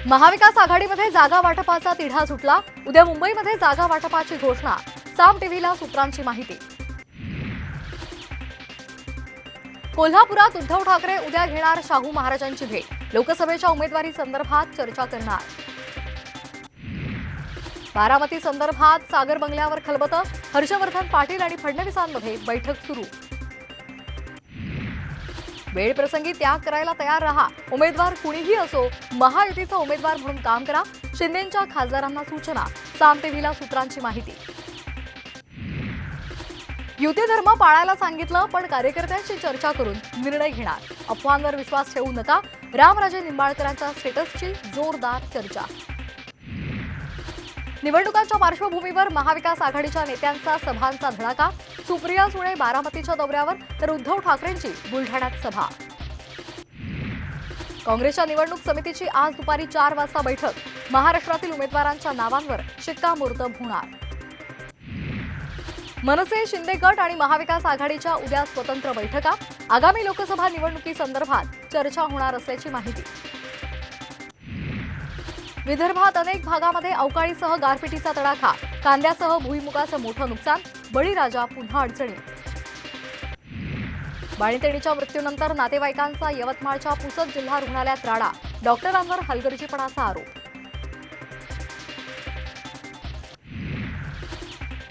महाविकास आघाडीमध्ये जागा वाटपाचा तिढा सुटला। उद्या मुंबईमध्ये जागा वाटपाची घोषणा। साम टीव्हीला सूत्रांची माहिती। कोल्हापुरात उद्धव ठाकरे उद्या घेणार शाहू महाराजांची भेट। लोकसभेच्या उमेदवारी संदर्भात चर्चा करणार। बारामती संदर्भात सागर बंगल्यावर खलबतं। हर्षवर्धन पाटील आणि फडणवीसांमध्ये बैठक सुरू। वेळ प्रसंगी त्याग करायला तयार रहा। उमेदवार कुणीही असो, महायुतीचा उमेदवार म्हणून काम करा। शिंदेंच्या खासदारांना सूचना। साम टीव्हीला सूत्रांची माहिती। युती धर्म पाळायला सांगितलं, पण कार्यकर्त्यांशी चर्चा करून निर्णय घेणार। अफवांवर विश्वास ठेवू नका। रामराजे निंबाळकरांच्या स्टेटसची जोरदार चर्चा। निवडणुकांच्या पार्श्वभूमीवर महाविकास आघाडीच्या नेत्यांचा सभांचा धडाका। सुप्रिया सुळे बारामतीच्या दौऱ्यावर, तर उद्धव ठाकरेंची बुलढाण्यात सभा। काँग्रेसच्या निवडणूक समितीची आज दुपारी 4 वाजता बैठक। महाराष्ट्रातील उमेदवारांच्या नावांवर शिक्कामोर्तब होणार। मनसे, शिंदे गट आणि महाविकास आघाडीच्या उद्या स्वतंत्र बैठका। आगामी लोकसभा निवडणुकीसंदर्भात चर्चा होणार असल्याची माहिती। विदर्भात अनेक भागामध्ये अवकाळीसह गारपिटीचा तडाखा। कांद्यासह भुईमुगाचं मोठं नुकसान। बळीराजा पुन्हा अडचणीत। बाळीतेणीच्या मृत्यूनंतर नातेवाईकांचा यवतमाळच्या पुसद जिल्हा रुग्णालयात राडा। डॉक्टरांवर हलगर्जीपणाचा आरोप।